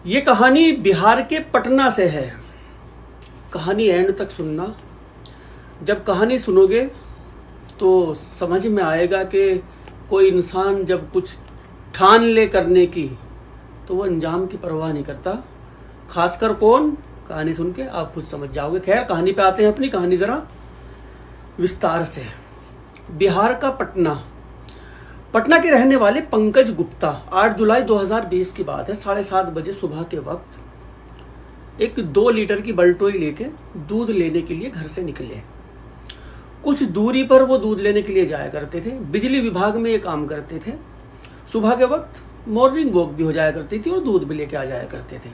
ये कहानी बिहार के पटना से है। कहानी एंड तक सुनना। जब कहानी सुनोगे तो समझ में आएगा कि कोई इंसान जब कुछ ठान ले करने की तो वो अंजाम की परवाह नहीं करता। खासकर कौन? कहानी सुन के आप खुद समझ जाओगे। खैर, कहानी पे आते हैं। अपनी कहानी ज़रा विस्तार से। बिहार का पटना के रहने वाले पंकज गुप्ता 8 जुलाई 2020 की बात है। 7:30 बजे सुबह के वक्त एक 2 लीटर की बल्टोई लेके दूध लेने के लिए घर से निकले। कुछ दूरी पर वो दूध लेने के लिए जाया करते थे। बिजली विभाग में ये काम करते थे। सुबह के वक्त मॉर्निंग वॉक भी हो जाया करती थी और दूध भी लेके आ जाया करते थे।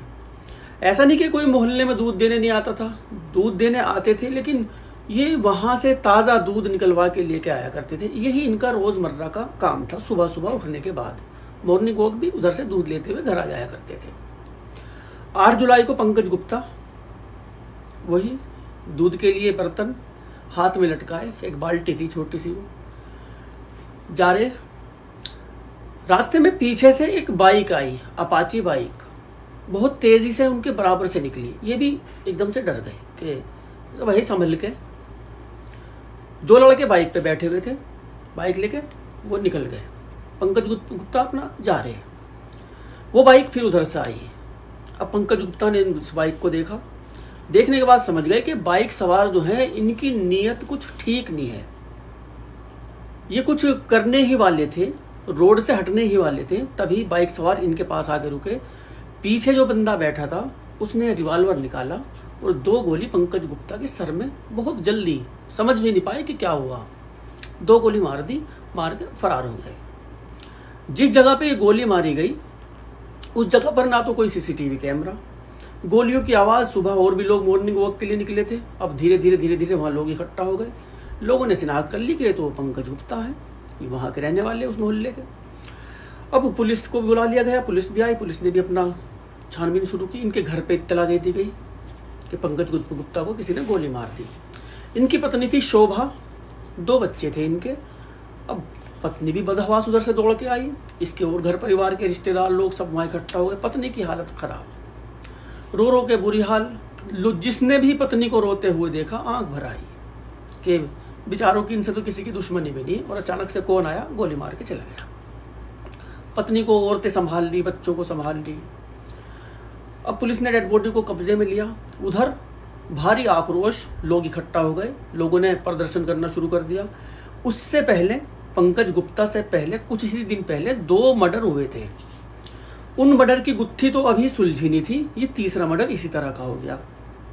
ऐसा नहीं कि कोई मोहल्ले में दूध देने नहीं आता था, दूध देने आते थे, लेकिन ये वहाँ से ताज़ा दूध निकलवा के लेके आया करते थे। यही इनका रोज़मर्रा का काम था। सुबह सुबह उठने के बाद मॉर्निंग वॉक भी, उधर से दूध लेते हुए घर आ जाया करते थे। 8 जुलाई को पंकज गुप्ता वही दूध के लिए बर्तन हाथ में लटकाए, एक बाल्टी थी छोटी सी, वो जा रहे। रास्ते में पीछे से एक बाइक आई, अपाची बाइक, बहुत तेज़ी से उनके बराबर से निकली। ये भी एकदम से डर गए कि वही संभल के। 2 लड़के बाइक पे बैठे हुए थे, बाइक लेके वो निकल गए। पंकज गुप्ता अपना जा रहे। वो बाइक फिर उधर से आई। अब पंकज गुप्ता ने उस बाइक को देखा। देखने के बाद समझ गए कि बाइक सवार जो है इनकी नीयत कुछ ठीक नहीं है। ये कुछ करने ही वाले थे, रोड से हटने ही वाले थे। तभी बाइक सवार इनके पास आके रुके। पीछे जो बंदा बैठा था उसने रिवॉल्वर निकाला और 2 गोली पंकज गुप्ता के सर में, बहुत जल्दी, समझ भी नहीं पाए कि क्या हुआ, 2 गोली मार दी। मार के फरार हो गए। जिस जगह पे ये गोली मारी गई उस जगह पर ना तो कोई सीसीटीवी कैमरा, गोलियों की आवाज़। सुबह और भी लोग मॉर्निंग वॉक के लिए निकले थे। अब धीरे धीरे वहाँ लोग इकट्ठा हो गए। लोगों ने शिनाख्त कर ली कि तो पंकज गुप्ता है, ये वहाँ के रहने वाले, उस मोहल्ले के। अब पुलिस को बुला लिया गया। पुलिस भी आई। पुलिस ने भी अपना छानबीन शुरू की। इनके घर पे इत्तला दे दी गई कि पंकज गुप्ता को किसी ने गोली मार दी। इनकी पत्नी थी शोभा, 2 बच्चे थे इनके। अब पत्नी भी बदहवास उधर से दौड़ के आई। इसके और घर परिवार के रिश्तेदार लोग सब वहाँ इकट्ठा हो गए। पत्नी की हालत खराब, रो रो के बुरी हाल। जिसने भी पत्नी को रोते हुए देखा आंख भर आई कि बेचारों की इनसे तो किसी की दुश्मनी भी नहीं, और अचानक से कौन आया, गोली मार के चला गया। पत्नी को औरतें संभाल ली, बच्चों को संभाल ली। अब पुलिस ने डेड बॉडी को कब्जे में लिया। उधर भारी आक्रोश, लोग इकट्ठा हो गए। लोगों ने प्रदर्शन करना शुरू कर दिया। उससे पहले, पंकज गुप्ता से पहले, कुछ ही दिन पहले 2 मर्डर हुए थे। उन मर्डर की गुत्थी तो अभी सुलझी नहीं थी। ये तीसरा मर्डर इसी तरह का हो गया।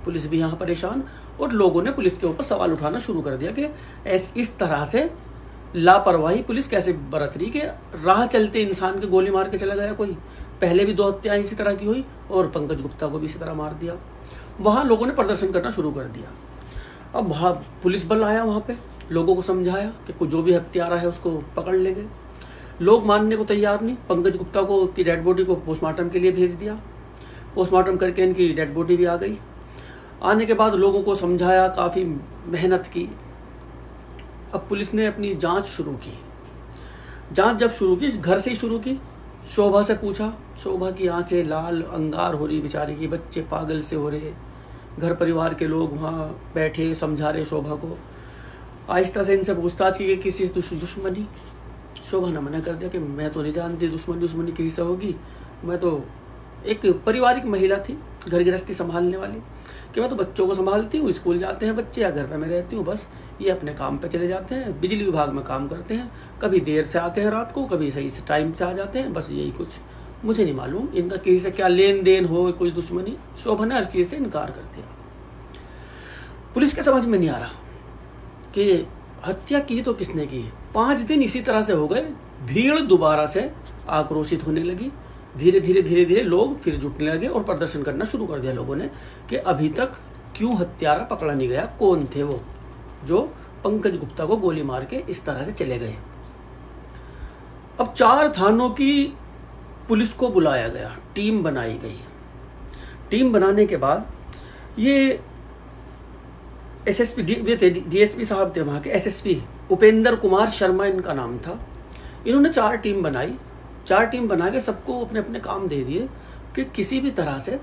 पुलिस भी यहाँ परेशान, और लोगों ने पुलिस के ऊपर सवाल उठाना शुरू कर दिया कि इस तरह से लापरवाही पुलिस कैसे बरत रही कि राह चलते इंसान के गोली मार के चला गया कोई। पहले भी 2 हत्याएं इसी तरह की हुई और पंकज गुप्ता को भी इसी तरह मार दिया। वहाँ लोगों ने प्रदर्शन करना शुरू कर दिया। अब वहाँ पुलिस बल आया, वहाँ पे लोगों को समझाया कि जो भी हत्यारा है उसको पकड़ लेंगे। लोग मानने को तैयार नहीं। पंकज गुप्ता को की डेड बॉडी को पोस्टमार्टम के लिए भेज दिया। पोस्टमार्टम करके इनकी डेड बॉडी भी आ गई। आने के बाद लोगों को समझाया, काफ़ी मेहनत की। अब पुलिस ने अपनी जांच शुरू की। जांच जब शुरू की, घर से ही शुरू की। शोभा से पूछा। शोभा की आंखें लाल अंगार हो रही बेचारी की, बच्चे पागल से हो रहे। घर परिवार के लोग वहाँ बैठे समझा रहे शोभा को। आहिस्ता से इनसे पूछताछ की किसी से दुश्मनी। शोभा ने मना कर दिया कि मैं तो नहीं जानती दुश्मनी किसी से होगी, मैं तो एक पारिवारिक महिला थी, घर गृहस्थी संभालने वाली, कि मैं तो बच्चों को संभालती हूँ, स्कूल जाते हैं बच्चे या घर पे मैं रहती हूँ, बस ये अपने काम पे चले जाते हैं, बिजली विभाग में काम करते हैं, कभी देर से आते हैं रात को, कभी सही से टाइम से आ जाते हैं, बस यही कुछ, मुझे नहीं मालूम इनका किसी से क्या लेन देन हो, कोई दुश्मनी। शोभा ने हर चीज़ से इनकार कर दिया। पुलिस के समझ में नहीं आ रहा कि हत्या की तो किसने की। 5 दिन इसी तरह से हो गए। भीड़ दोबारा से आक्रोशित होने लगी। धीरे धीरे लोग फिर जुटने लगे और प्रदर्शन करना शुरू कर दिया लोगों ने कि अभी तक क्यों हत्यारा पकड़ा नहीं गया, कौन थे वो जो पंकज गुप्ता को गोली मार के इस तरह से चले गए। अब 4 थानों की पुलिस को बुलाया गया, टीम बनाई गई। टीम बनाने के बाद ये एसएसपी डीएसपी साहब थे वहाँ के, एसएसपी उपेंद्र कुमार शर्मा इनका नाम था। इन्होंने 4 टीम बनाई। 4 टीम बना के सबको अपने अपने काम दे दिए। कि किसी भी तरह से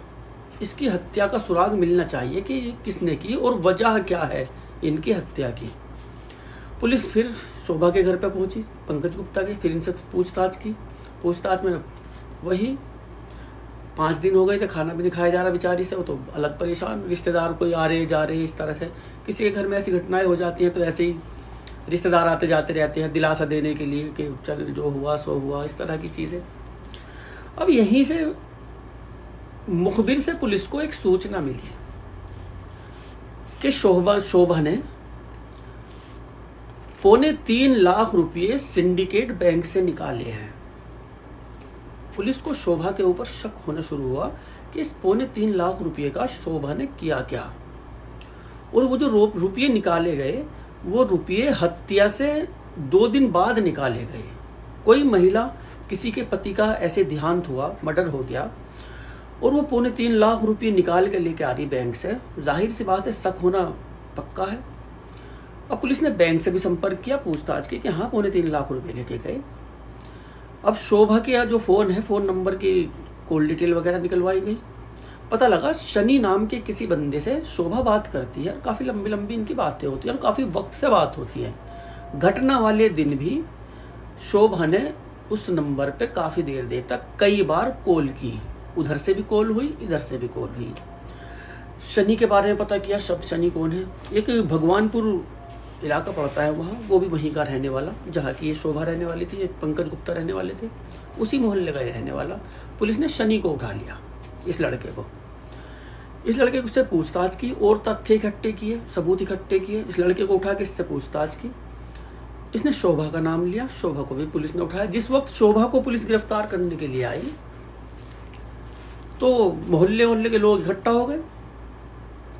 इसकी हत्या का सुराग मिलना चाहिए कि ये किसने की और वजह क्या है इनकी हत्या की। पुलिस फिर शोभा के घर पर पहुंची, पंकज गुप्ता के, फिर इनसे पूछताछ की। पूछताछ में वही 5 दिन हो गए थे, खाना भी नहीं खाया जा रहा बेचारी से, वो तो अलग परेशान। रिश्तेदार कोई आ रहे जा रहे, इस तरह से किसी के घर में ऐसी घटनाएं हो जाती हैं तो ऐसे ही रिश्तेदार आते जाते रहते हैं दिलासा देने के लिए कि चल जो हुआ सो हुआ, इस तरह की चीज़ें। अब यहीं से मुखबिर से पुलिस को एक सूचना मिली कि शोभा ने 3.25 लाख रुपये सिंडिकेट बैंक से निकाले हैं। पुलिस को शोभा के ऊपर शक होना शुरू हुआ कि इस 3.25 लाख रुपये का शोभा ने किया क्या। और वो जो रुपये निकाले गए वो रुपये हत्या से 2 दिन बाद निकाले गए। कोई महिला, किसी के पति का ऐसे देहांत हुआ, मर्डर हो गया, और वो 3.25 लाख रुपये निकाल के लेके आ रही बैंक से। जाहिर सी बात है, शक होना पक्का है। अब पुलिस ने बैंक से भी संपर्क किया, पूछताछ की कि हाँ 3.25 लाख रुपये लेके गए। अब शोभा के जो फ़ोन है, फ़ोन नंबर की कॉल डिटेल वगैरह निकलवाई गई। पता लगा शनि नाम के किसी बंदे से शोभा बात करती है, काफ़ी लंबी लंबी इनकी बातें होती हैं और काफ़ी वक्त से बात होती है। घटना वाले दिन भी शोभा ने उस नंबर पे काफ़ी देर तक कई बार कॉल की, उधर से भी कॉल हुई, इधर से भी कॉल हुई। शनि के बारे में पता किया, शनि कौन है। एक भगवानपुर इलाका पड़ता है वहाँ, वो भी वहीं का रहने वाला, जहाँ की ये शोभा रहने वाली थी, ये पंकज गुप्ता रहने वाले थे, उसी मोहल्ले का रहने वाला। पुलिस ने शनि को उठा लिया, इस लड़के को। इस लड़के को से पूछताछ की और तथ्य इकट्ठे किए, सबूत इकट्ठे किए। इस लड़के को उठा के इससे पूछताछ की। इसने शोभा का नाम लिया, शोभा को भी पुलिस ने उठाया। जिस वक्त शोभा को पुलिस गिरफ्तार करने के लिए आई तो मोहल्ले के लोग इकट्ठा हो गए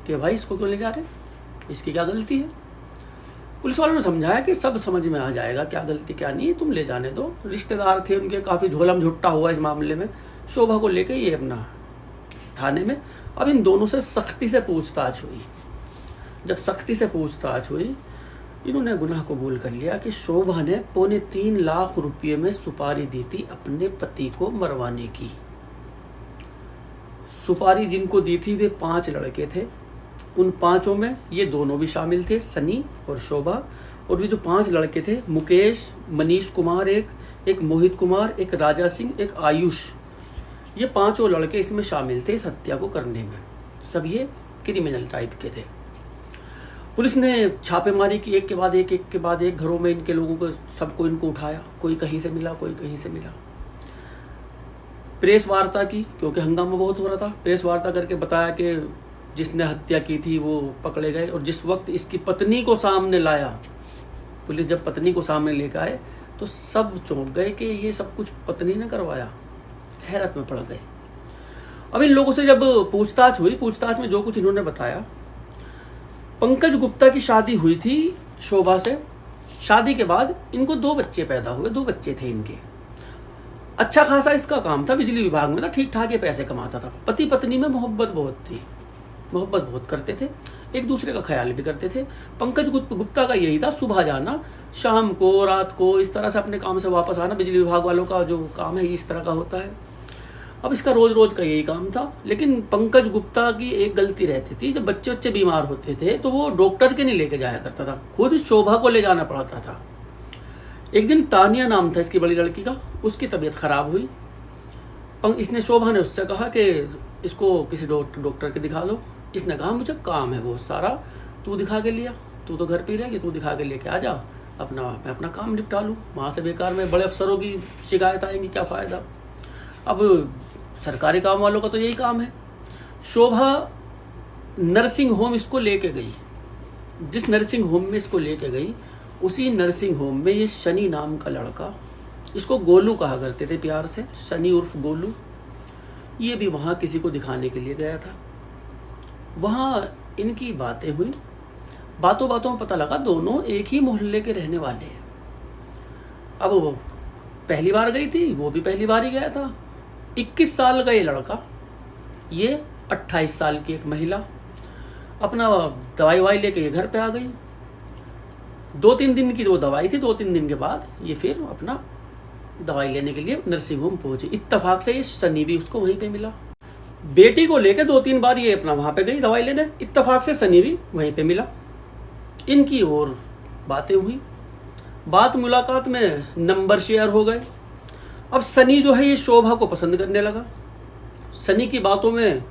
कि भाई इसको क्यों ले जा रहे, इसकी क्या गलती है। पुलिस वालों ने समझाया कि सब समझ में आ जाएगा क्या गलती क्या नहीं, तुम ले जाने दो। रिश्तेदार थे उनके, काफ़ी झोलम झुट्टा हुआ इस मामले में। शोभा को लेके ये अपना थाने में। अब इन दोनों से सख्ती से पूछताछ हुई। जब सख्ती से पूछताछ हुई, इन्होंने गुनाह कबूल कर लिया कि शोभा ने 3.25 लाख रुपये में सुपारी दी थी अपने पति को मरवाने की। सुपारी जिनको दी थी वे 5 लड़के थे। उन 5 में ये दोनों भी शामिल थे, सनी और शोभा। और ये जो 5 लड़के थे, मुकेश, मनीष कुमार, एक मोहित कुमार, एक राजा सिंह, एक आयुष, ये 5 लड़के इसमें शामिल थे इस हत्या को करने में। सब ये क्रिमिनल टाइप के थे। पुलिस ने छापेमारी की, एक के बाद एक घरों में इनके लोगों को, सबको इनको उठाया। कोई कहीं से मिला, कोई कहीं से मिला। प्रेस वार्ता की, क्योंकि हंगामा बहुत हो रहा था। प्रेस वार्ता करके बताया कि जिसने हत्या की थी वो पकड़े गए। और जिस वक्त इसकी पत्नी को सामने लाया, पुलिस जब पत्नी को सामने लेकर आए तो सब चौंक गए कि ये सब कुछ पत्नी ने करवाया, हैरत में पड़ गए। अब इन लोगों से जब पूछताछ हुई, पूछताछ में जो कुछ इन्होंने बताया, पंकज गुप्ता की शादी हुई थी शोभा से। शादी के बाद इनको 2 बच्चे पैदा हुए, 2 बच्चे थे इनके। अच्छा खासा इसका काम था, बिजली विभाग में था, ठीक ठाक ये पैसे कमाता था। पति पत्नी में मोहब्बत बहुत थी, मोहब्बत बहुत करते थे, एक दूसरे का ख्याल भी करते थे। पंकज गुप्ता का यही था, सुबह जाना, शाम को, रात को, इस तरह से अपने काम से वापस आना। बिजली विभाग वालों का जो काम है इस तरह का होता है। अब इसका रोज रोज का यही काम था। लेकिन पंकज गुप्ता की एक गलती रहती थी, जब बच्चे बीमार होते थे तो वो डॉक्टर के नहीं लेके जाया करता था, खुद शोभा को ले जाना पड़ता था। एक दिन तानिया नाम था इसकी बड़ी लड़की का, उसकी तबीयत खराब हुई। इसने, शोभा ने उससे कहा कि इसको किसी डॉक्टर के दिखा लो। इसने कहा मुझे काम है बहुत सारा, तू दिखा के लिया, तू तो घर पे रहेगी, तू दिखा के लेके आ जा, मैं अपना काम निपटा लूँ। वहाँ से बेकार में बड़े अफसरों की शिकायत आएंगी, क्या फ़ायदा। अब सरकारी काम वालों का तो यही काम है। शोभा नर्सिंग होम इसको लेके गई। जिस नर्सिंग होम में इसको लेके गई, उसी नर्सिंग होम में ये शनि नाम का लड़का, इसको गोलू कहा करते थे प्यार से, शनि उर्फ गोलू, ये भी वहाँ किसी को दिखाने के लिए गया था। वहाँ इनकी बातें हुई। बातों बातों में पता लगा दोनों एक ही मोहल्ले के रहने वाले हैं। अब वो पहली बार गई थी, वो भी पहली बार ही गया था। 21 साल का ये लड़का, ये 28 साल की एक महिला, अपना दवाई वाई लेके घर पे आ गई। 2-3 दिन की वो दवाई थी, 2-3 दिन के बाद ये फिर अपना दवाई लेने के लिए नर्सिंग होम पहुंची। इत्तेफाक से ये शनि भी उसको वहीं पे मिला। बेटी को लेके 2-3 बार ये अपना वहां पे गई दवाई लेने, इत्तेफाक से शनि भी वहीं पे मिला। इनकी और बातें हुई, बात मुलाकात में नंबर शेयर हो गए। अब शनि जो है ये शोभा को पसंद करने लगा। शनि की बातों में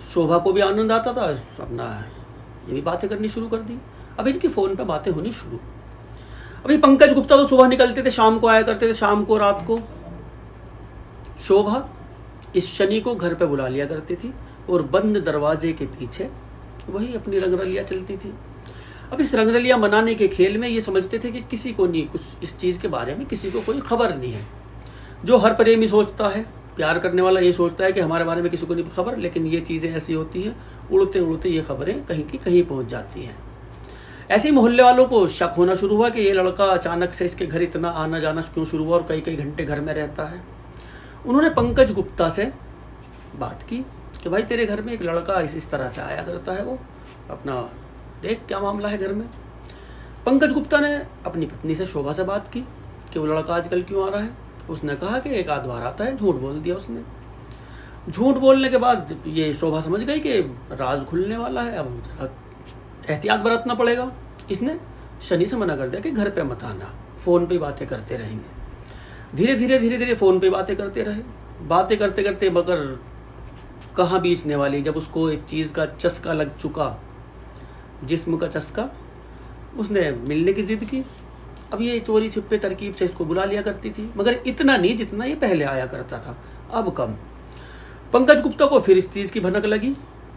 शोभा को भी आनंद आता था, अपना ये भी बातें करनी शुरू कर दी। अब इनकी फ़ोन पे बातें होनी शुरू। अभी पंकज गुप्ता तो सुबह निकलते थे, शाम को आया करते थे, शाम को रात को। शोभा इस शनि को घर पे बुला लिया करती थी और बंद दरवाजे के पीछे वही अपनी रंगरलिया चलती थी। अब इस रंगरलिया मनाने के खेल में ये समझते थे कि किसी को नहीं, कुछ इस चीज़ के बारे में किसी को कोई खबर नहीं है। जो हर प्रेमी सोचता है, प्यार करने वाला ये सोचता है कि हमारे बारे में किसी को नहीं खबर, लेकिन ये चीज़ें ऐसी होती हैं, उड़ते उड़ते ये खबरें कहीं की कहीं पहुंच जाती हैं। ऐसे ही मोहल्ले वालों को शक होना शुरू हुआ कि ये लड़का अचानक से इसके घर इतना आना जाना क्यों शुरू हुआ और कई कई घंटे घर में रहता है। उन्होंने पंकज गुप्ता से बात की कि भाई तेरे घर में एक लड़का इस तरह से आया करता है, वो अपना देख क्या मामला है घर में। पंकज गुप्ता ने अपनी पत्नी से शोभा से बात की कि वो लड़का आजकल क्यों आ रहा है। उसने कहा कि एक आध बार आता है, झूठ बोल दिया उसने। झूठ बोलने के बाद ये शोभा समझ गई कि राज खुलने वाला है, अब एहतियात बरतना पड़ेगा। इसने शनि से मना कर दिया कि घर पे मत आना, फ़ोन पे बातें करते रहेंगे। धीरे धीरे फ़ोन पे बातें करते रहे। बातें करते करते मगर कहाँ बीचने वाली, जब उसको एक चीज़ का चस्का लग चुका, जिस्म का चस्का, उसने मिलने की ज़िद की। अब ये चोरी छिपे तरकीब से इसको बुला लिया करती थी, मगर इतना नहीं जितना ये पहले आया करता था, अब कम। पंकज गुप्ता को फिर इस चीज़ की भनक लगी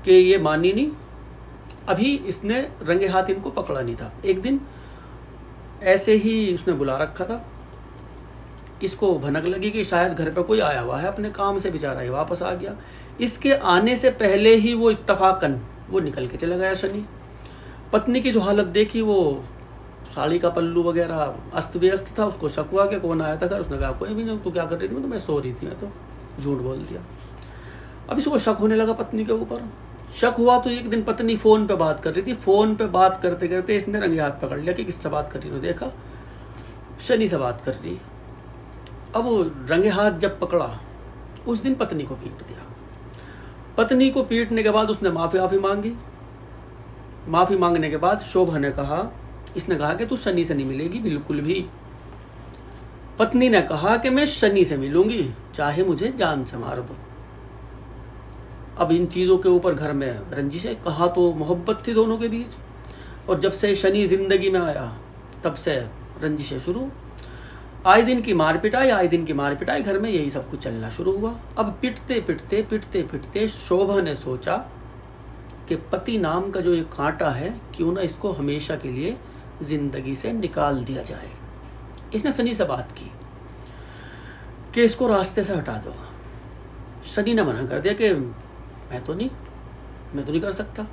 कि ये मानी नहीं। अभी इसने रंगे हाथ इनको पकड़ा नहीं था। एक दिन ऐसे ही उसने बुला रखा था, इसको भनक लगी कि शायद घर पे कोई आया हुआ है, अपने काम से बेचारा ही वापस आ गया। इसके आने से पहले ही वो इत्तफाकन वो निकल के चला गया शनि। पत्नी की जो हालत देखी, वो साड़ी का पल्लू वगैरह अस्त व्यस्त था। उसको शक हुआ कि कौन आया था घर। उसने कहा कोई भी नहीं, तू क्या कर रही थी? मैं सो रही थी, मैं तो झूठ बोल दिया। अब इसको शक होने लगा पत्नी के ऊपर। शक हुआ तो एक दिन पत्नी फ़ोन पे बात कर रही थी। फ़ोन पे बात करते करते इसने रंगे हाथ पकड़ लिया कि किससे बात कर रही हो। देखा शनि से बात कर रही। अब वो रंगे हाथ जब पकड़ा, उस दिन पत्नी को पीट दिया। पत्नी को पीटने के बाद उसने माफ़ी मांगी। माफ़ी मांगने के बाद शोभा ने कहा, इसने कहा कि तू शनि से नहीं मिलेगी बिल्कुल भी। पत्नी ने कहा कि मैं शनि से मिलूंगी, चाहे मुझे जान से मार दो। अब इन चीज़ों के ऊपर घर में रंजिशें, कहा तो मोहब्बत थी दोनों के बीच, और जब से शनि ज़िंदगी में आया तब से रंजिशें शुरू। आए दिन की मार पिटाई, घर में यही सब कुछ चलना शुरू हुआ। अब पिटते शोभा ने सोचा कि पति नाम का जो ये कांटा है, क्यों ना इसको हमेशा के लिए ज़िंदगी से निकाल दिया जाए। इसने शनि से बात की कि इसको रास्ते से हटा दो। शनि ने मना कर दिया कि मैं तो नहीं कर सकता।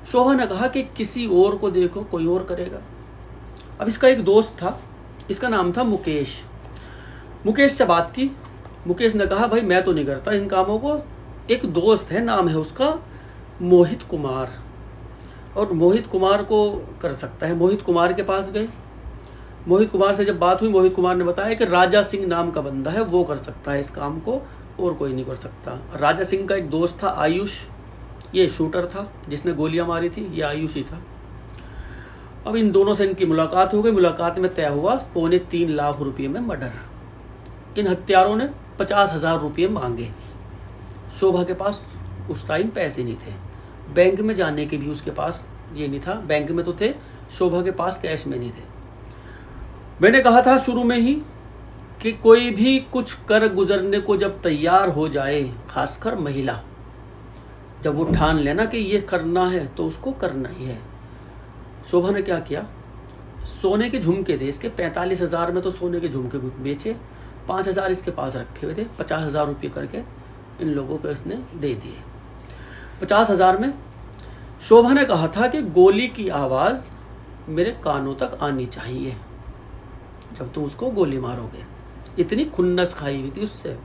शोभा ने कहा कि किसी और को देखो, कोई और करेगा। अब इसका एक दोस्त था, इसका नाम था मुकेश। मुकेश से बात की। मुकेश ने कहा भाई मैं तो नहीं करता इन कामों को, एक दोस्त है, नाम है उसका मोहित कुमार, और मोहित कुमार को कर सकता है। मोहित कुमार के पास गए। मोहित कुमार से जब बात हुई, मोहित कुमार ने बताया कि राजा सिंह नाम का बंदा है, वो कर सकता है इस काम को, और कोई नहीं कर सकता। राजा सिंह का एक दोस्त था आयुष, ये शूटर था जिसने गोलियां मारी थी, ये आयुष ही था। अब इन दोनों से इनकी मुलाकात हो गई। मुलाकात में तय हुआ 3.25 लाख रुपये में मर्डर। इन हत्यारों ने 50,000 रुपये मांगे। शोभा के पास उस टाइम पैसे नहीं थे, बैंक में जाने के भी उसके पास ये नहीं था। बैंक में तो थे, शोभा के पास कैश में नहीं थे। मैंने कहा था शुरू में ही कि कोई भी कुछ कर गुजरने को जब तैयार हो जाए, खासकर महिला, जब वो ठान लेना कि ये करना है तो उसको करना ही है। शोभा ने क्या किया, सोने के झुमके थे इसके 45,000 में, तो सोने के झुमके बेचे। 5,000 इसके पास रखे हुए थे, 50,000 रुपये करके इन लोगों को इसने दे दिए। 50,000 में शोभा ने कहा था कि गोली की आवाज़ मेरे कानों तक आनी चाहिए जब तुम उसको गोली मारोगे। इतनी खुन्नस खाई हुई थी उससे।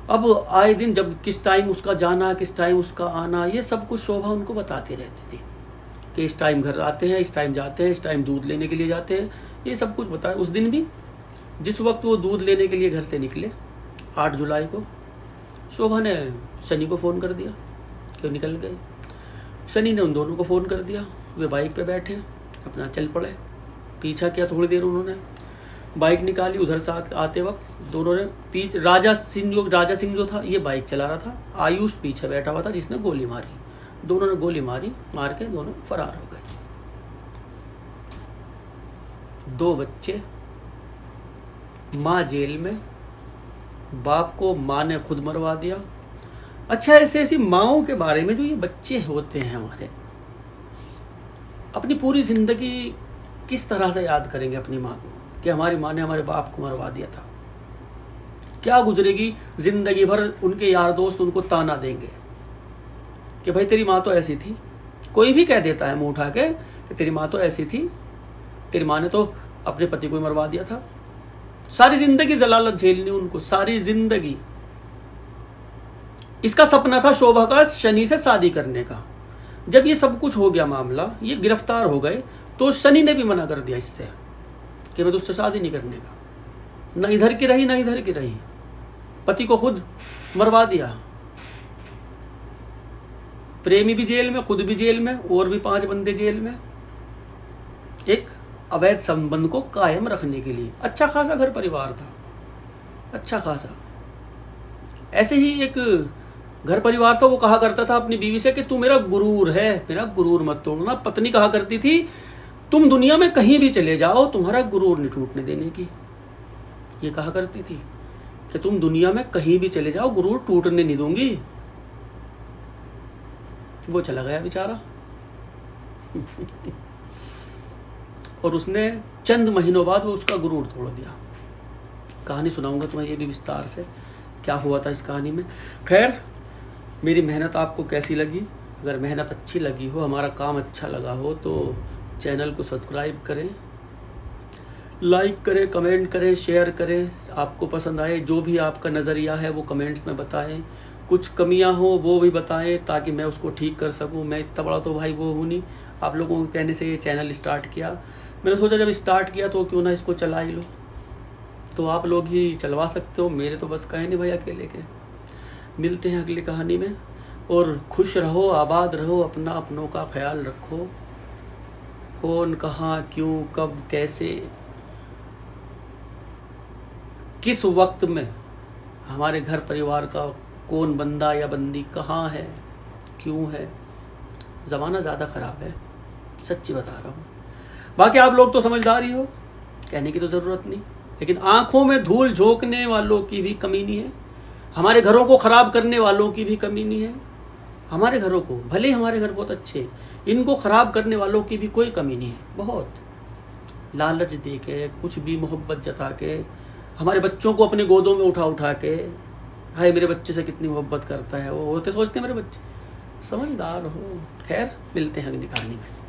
अब आए दिन जब किस टाइम उसका जाना, किस टाइम उसका आना, ये सब कुछ शोभा उनको बताती रहती थी कि इस टाइम घर आते हैं, इस टाइम जाते हैं, इस टाइम दूध लेने के लिए जाते हैं, ये सब कुछ बताया। उस दिन भी जिस वक्त वो दूध लेने के लिए घर से निकले 8 जुलाई को, शोभा ने शनि को फ़ोन कर दिया कि वो निकल गए। शनि ने उन दोनों को फ़ोन कर दिया, वे बाइक पे बैठे अपना चल पड़े। पीछा किया थोड़ी देर, उन्होंने बाइक निकाली, उधर से आते वक्त दोनों ने राजा सिंह जो था ये बाइक चला रहा था, आयुष पीछे बैठा हुआ था जिसने गोली मारी। दोनों ने गोली मारी, मार के दोनों फरार हो गए। 2 बच्चे, माँ जेल में, बाप को माँ ने खुद मरवा दिया। अच्छा, ऐसी माँओं के बारे में जो ये बच्चे होते हैं हमारे, अपनी पूरी ज़िंदगी किस तरह से याद करेंगे अपनी माँ को कि हमारी माँ ने हमारे बाप को मरवा दिया था। क्या गुजरेगी ज़िंदगी भर, उनके यार दोस्त उनको ताना देंगे कि भाई तेरी माँ तो ऐसी थी। कोई भी कह देता है मुँह उठा के कि तेरी माँ तो ऐसी थी, तेरी माँ ने तो अपने पति को ही मरवा दिया था। सारी ज़िंदगी जलालत झेलनी उनको, सारी ज़िंदगी। इसका सपना था शोभा का शनि से शादी करने का। जब ये सब कुछ हो गया मामला, ये गिरफ्तार हो गए, तो शनि ने भी मना कर दिया इससे कि मैं तुझसे शादी नहीं करने का। ना इधर की रही ना इधर की रही, पति को खुद मरवा दिया। प्रेमी भी जेल में, खुद भी जेल में, और भी 5 बंदे जेल में, एक अवैध संबंध को कायम रखने के लिए। अच्छा खासा घर परिवार था, अच्छा खासा। ऐसे ही एक घर परिवार था, वो कहा करता था अपनी बीवी से कि तू मेरा गुरूर है, मेरा गुरूर मत तोड़ना। पत्नी कहा करती थी तुम दुनिया में कहीं भी चले जाओ, तुम्हारा गुरूर नहीं टूटने देने की। ये कहा करती थी कि तुम दुनिया में कहीं भी चले जाओ, गुरूर टूटने नहीं दूंगी। वो चला गया बेचारा और उसने चंद महीनों बाद वो उसका गुरूर तोड़ दिया। कहानी सुनाऊंगा तुम्हें ये भी विस्तार से, क्या हुआ था इस कहानी में। खैर, मेरी मेहनत आपको कैसी लगी? अगर मेहनत अच्छी लगी हो, हमारा काम अच्छा लगा हो, तो चैनल को सब्सक्राइब करें, लाइक करें, कमेंट करें, शेयर करें। आपको पसंद आए, जो भी आपका नज़रिया है वो कमेंट्स में बताएं। कुछ कमियां हो वो भी बताएं ताकि मैं उसको ठीक कर सकूं। मैं इतना बड़ा तो भाई वो हूँ नहीं, आप लोगों के कहने से ये चैनल स्टार्ट किया। मैंने सोचा जब स्टार्ट किया तो क्यों ना इसको चला ही लो। तो आप लोग ही चलवा सकते हो, मेरे तो बस कहे नहीं भाई अकेले के। मिलते हैं अगली कहानी में, और खुश रहो, आबाद रहो, अपना अपनों का ख्याल रखो। कौन, कहाँ, क्यों, कब, कैसे, किस वक्त में हमारे घर परिवार का कौन बंदा या बंदी कहाँ है, क्यों है। ज़माना ज़्यादा ख़राब है, सच्ची बता रहा हूँ। बाकी आप लोग तो समझदार ही हो, कहने की तो ज़रूरत नहीं। लेकिन आँखों में धूल झोंकने वालों की भी कमी नहीं है, हमारे घरों को ख़राब करने वालों की भी कमी नहीं है। हमारे घरों को, भले ही हमारे घर बहुत अच्छे, इनको ख़राब करने वालों की भी कोई कमी नहीं है। बहुत लालच दे के, कुछ भी मोहब्बत जता के, हमारे बच्चों को अपने गोदों में उठा उठा के, हाय मेरे बच्चे से कितनी मोहब्बत करता है वो, होते सोचते हैं मेरे बच्चे। समझदार हो। खैर, मिलते हैं अगली कहानी में।